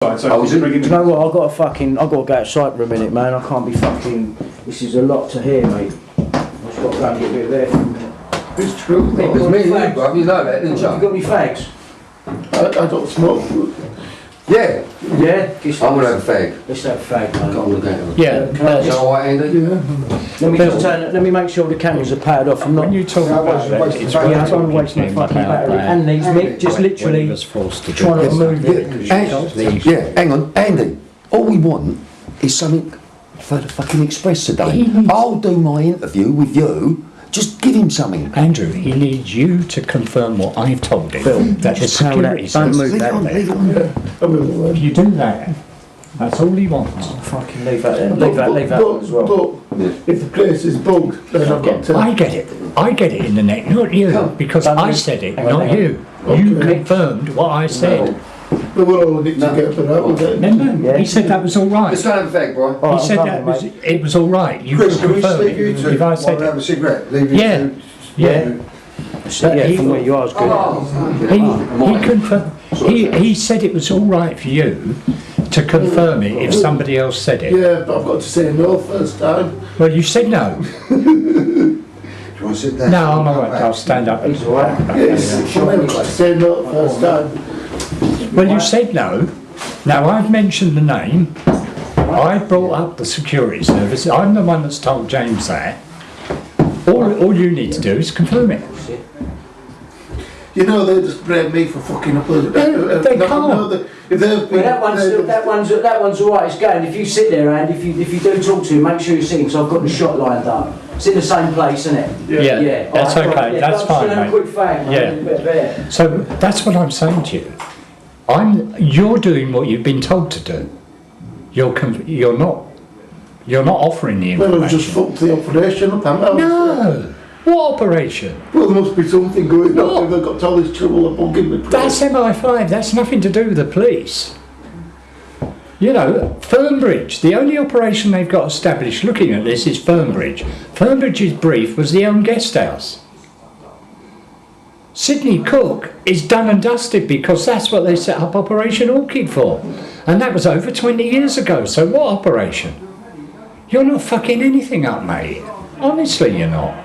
So do you know what? I've got to go outside for a minute, man. I can't be fucking. This is a lot to hear, mate. I've just got to go and get a bit there for a minute. It's true. It was me, bruv, you know that, didn't you? Have you got any fags? I don't smoke. Yeah. Yeah? I'm gonna have a fag. Let's have a fag, mate. Got all the game. Yeah. Is that alright, Andy? Yeah. Let me make sure the cameras are padded off. I'm not. When you talk about that, it's I don't want to waste my fucking battery. And these, Mick, just literally trying to move it. Yeah, hang on, Andy. All we want is something for the fucking Express today. I'll do my interview with you. Just give him something. Andrew, he needs you to confirm what I've told him. Bill, that the just tell that. Don't move that there. If you do that, that's all he wants. Oh, fucking leave that there. Leave that as well. But if the place is bugged, then I've got to... I get it in the neck, not you, because I said it, not you. You confirmed what I said. But we'll all get together for that, we'll get... No, he said that was all right. Let's go and have a fag, bro. He said it was all right. You Chris, could can we confirm leave you it. two If I while said we have a cigarette? Leave Yeah. you two? Yeah, from where you are is good. He confirmed. He said it was all right for you to confirm it if somebody else said it. Yeah, but I've got to say no first time. Well, you said no. Do you want to sit down? No, I'm all right. I'll stand up. He's all right. Yes, I've got to say no first time. Well, you said no. Now, I've mentioned the name. I brought up the security service. I'm the one that's told James that. All you need to do is confirm it. You know, they just blame me for fucking up. They can't. That one's all right. It's going. If you sit there and if you do talk to him, make sure you see him because I've got the shot lined up. It's in the same place, isn't it? Yeah, that's okay. Yeah, that's fine, mate. Quick fag, Yeah. So that's what I'm saying to you. You're doing what you've been told to do. You're not offering the information. Well, I've just fucked the operation up, haven't I? No. What operation? Well, there must be something going on if they've got all this trouble of bugging me. That's MI5. That's nothing to do with the police. You know, Fernbridge, the only operation they've got established looking at this is Fernbridge. Fernbridge's brief was the own guest house. Sydney Cook is done and dusted because that's what they set up Operation Orchid for. And that was over 20 years ago, so what operation? You're not fucking anything up, mate. Honestly, you're not.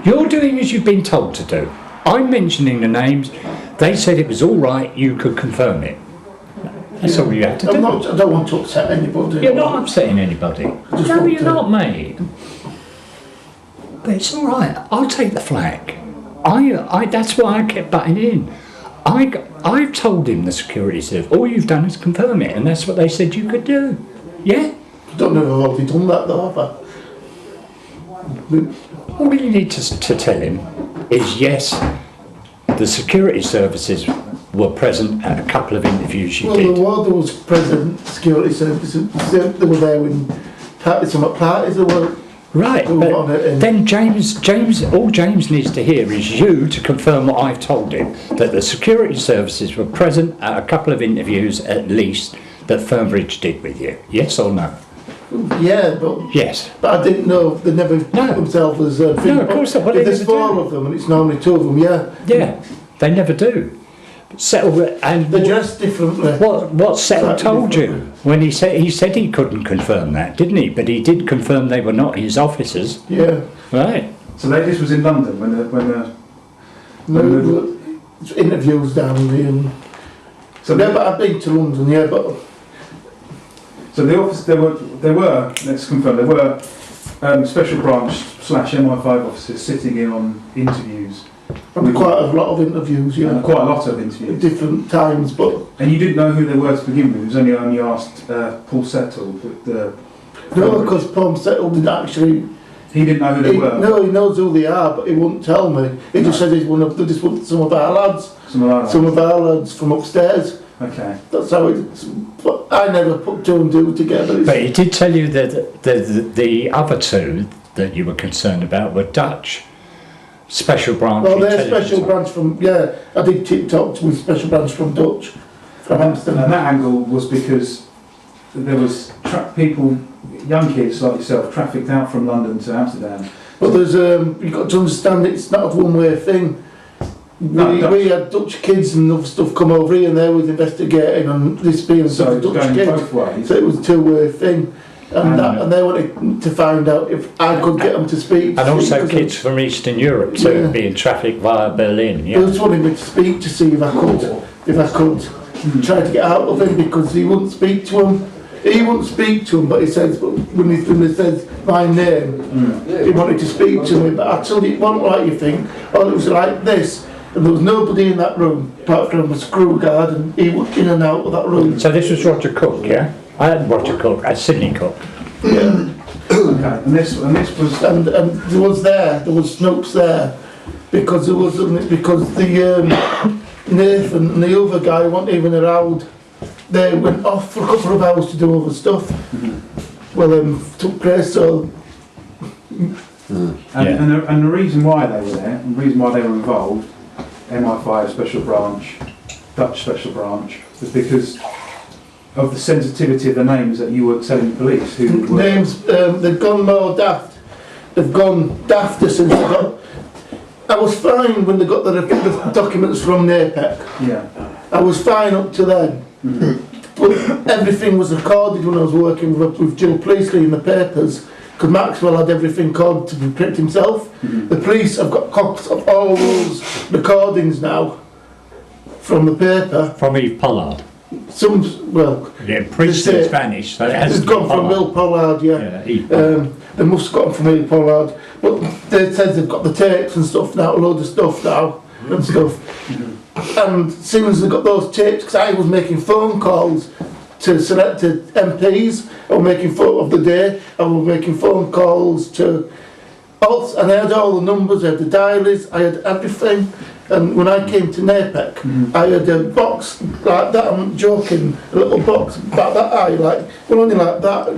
You're doing as you've been told to do. I'm mentioning the names. They said it was all right, you could confirm it. That's all you have to do. I don't want to upset anybody. You're not upsetting anybody. No, you're not, mate. But it's all right. I'll take the flak. That's why I kept butting in. I've told him the security service. All you've done is confirm it, and that's what they said you could do. Yeah? I don't know if I've already done that though, have I? All you need to tell him is yes, the security services were present at a couple of interviews you did. Well, there was present security services. They were there when some parties they were. Right, but then James, all James needs to hear is you to confirm what I've told him, that the security services were present at a couple of interviews at least that Fernbridge did with you. Yes or no? Yeah, but yes. But I didn't know they never put themselves as no, of course not. If there's four of them and it's normally two of them, yeah. Yeah, they never do. Settle and they're dressed differently. What Settle told you when he said he couldn't confirm that, didn't he? But he did confirm they were not his officers. Yeah. Right. So this was in London when interviews down there. So yeah, but I've been to London, yeah, but. So the office there were let's confirm there were special branch / MI5 officers sitting in on interviews. Quite a lot of interviews, yeah. Quite a lot of interviews. At different times, but... And you didn't know who they were to begin with, it was only asked Paul Settle. No, because Paul Settle didn't actually... He didn't know who they were? No, he knows who they are, but he wouldn't tell me. He just said he's one of some of our lads. Some of our lads from upstairs. Okay. That's how it's... But I never put two and two together. But he did tell you that the other two that you were concerned about were Dutch. Special branch. Well, they're special branch from, yeah, I did TikTok with special branch from Dutch, from Amsterdam. And that angle was because there was people, young kids like yourself, trafficked out from London to Amsterdam. But there's, you've got to understand it's not a one-way thing. We had Dutch kids and other stuff come over here and they was investigating on this being So it was Dutch going kids. both ways. So it was a two-way thing. And they wanted to find out if I could get them to speak. And also because kids from Eastern Europe too, Yeah. being trafficked via Berlin. They Yeah. just wanted me to speak to see if I could try to get out of him because he wouldn't speak to him. He wouldn't speak to him, but he says when he says my name, he wanted to speak to me. But actually, it wasn't like you think. Oh, it was like this, and there was nobody in that room apart from a screw guard, and he was in and out of that room. So this was Roger Cook, yeah? I had Roger Cook, Sydney Cook. Yeah. Okay. And this was. And there was Snopes there because the Nathan and the other guy weren't even around. They went off for a couple of hours to do other stuff. Well, took place. So And the reason why they were there, and the reason why they were involved, MI5 Special Branch, Dutch Special Branch, was because of the sensitivity of the names that you were telling the police. Who were names they've gone more daft. They've gone dafter since they got. I was fine when they got the documents from NAPEC. Yeah. I was fine up to then. But everything was recorded when I was working with Jill Priestley in the papers, because Maxwell had everything recorded to protect himself. The police have got copies of all those recordings now from the paper. From Eve Pollard. Some, well, Yeah, Priestley They in say- Spanish, so it has it's to be gone from Bill Pollard, yeah. Yeah, Eve Pollard. They must have got them from Bill Pollard. But they said they've got the tapes and stuff now, a load of stuff now and stuff. And as soon as they got those tapes, because I was making phone calls to selected MPs, I was making phone of the day, I was making phone calls to all, and I had all the numbers, I had the diaries, I had everything. And when I came to NAPEC, I had a box like that, I'm not joking, a little box about that high, like, well, only like that.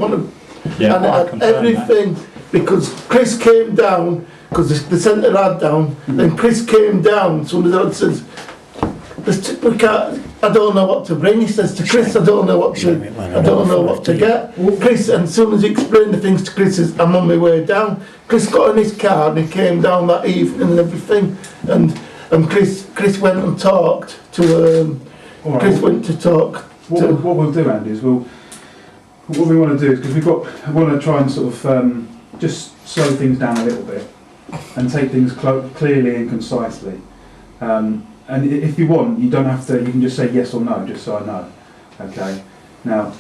Yeah, And I it had confirm that. everything, because Chris came down, because they sent a lad down, and Chris came down, so the lad says, we can't, I don't know what to bring, he says to Chris, I don't know what to get. Chris, and as soon as he explained the things to Chris, he says, I'm on my way down. Chris got in his car and he came down that evening and everything, and Chris went and talked to, All right. Chris went to talk to... What we'll do, Andy, is what we want to do is, because I want to try and sort of just slow things down a little bit and take things clearly and concisely. And if you want, you don't have to. You can just say yes or no, just so I know. Okay. Now,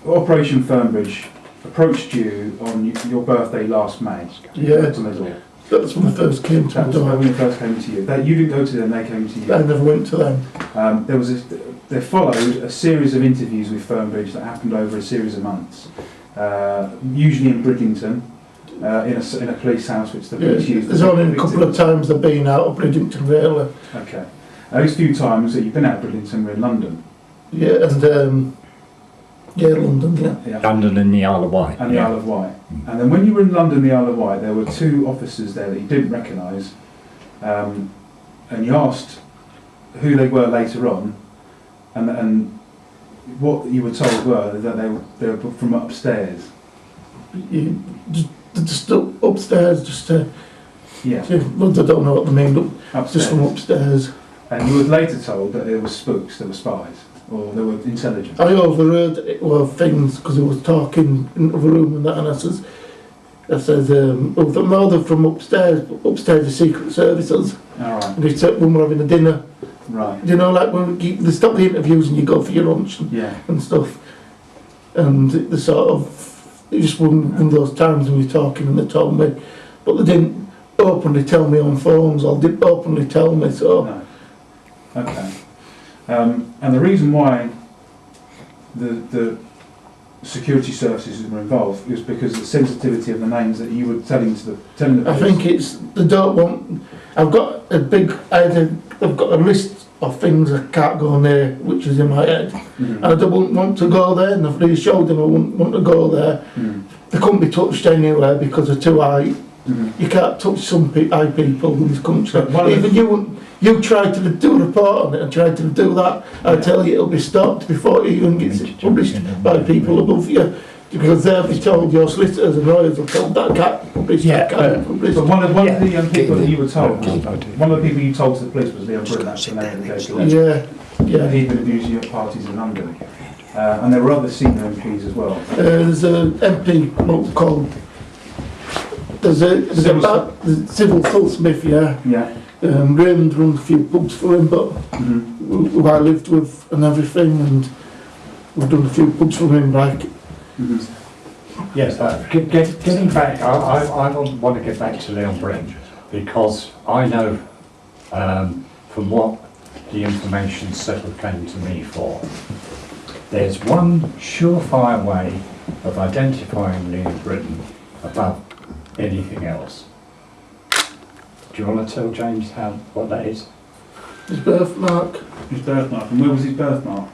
Operation Fernbridge approached you on your birthday last May. Yeah. To the door. That's when I first came to That the was door. when it first came to you. You didn't go to them; they came to you. I never went to them. They followed a series of interviews with Fernbridge that happened over a series of months, usually in Bridlington, in a police house which the police used. There's only a couple of times I've been out of Bridlington, really. Okay. Those few times that you've been out of Bridlington were in London. Yeah, and London, yeah. London and the Isle of Wight. And the Isle of Wight. And then when you were in London, the Isle of Wight, there were two officers there that you didn't recognise, and you asked who they were later on, and what you were told were that they were from upstairs. You just upstairs, Yeah, I don't know what they mean, but upstairs. just from upstairs. And you were later told that there were spooks, there were spies, or there were intelligence. I overheard it were things because he was talking in the room and that, and I says, no, they're from upstairs, but upstairs are secret services. All right, And he said when we're having a dinner, right, you know, like when they stop the interviews and you go for your lunch yeah. and stuff. And the sort of, it just one of those times when you're talking and they told me, but they didn't openly tell me on phones or didn't openly tell me, so. No. Okay. And the reason why the security services were involved was because of the sensitivity of the names that you were telling the I police. think it's, they don't want, I've got a list of things I can't go near, which is in my head. Mhm. And I don't want to go there, and I've really showed them I wouldn't want to go there. Mm. They couldn't be touched anywhere because they're too high You can't touch some high people in this country. But one of the- Even you tried to do a report on it and tried to do that, I tell you it'll be stopped before it even gets published by people above you. Because they'll be told, your solicitors and lawyers will tell that can't publish, that can't publish. But one of the people that you were told, Okay. one of the people you told to the police was Leon Britton, that's the name of the case. Yeah. He'd been abusing your parties in London. And there were other senior MPs as well. There's an MP called, there's a Civil Fullsmith, yeah. Yeah. Raymond runs a few pubs for him, but who I lived with and everything, and we've done a few pubs for him, like. Yes, getting back, I want to get back to Leon Britton because I know from what the information Settle came to me for, there's one surefire way of identifying Leon Britton above anything else. Do you want to tell James what that is? His birthmark His birthmark. And where was his birthmark?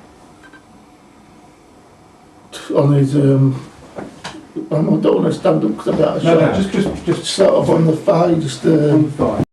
on his, I don't want to stand up because I got a No, shot. just Sort of on the thigh, just on the thigh.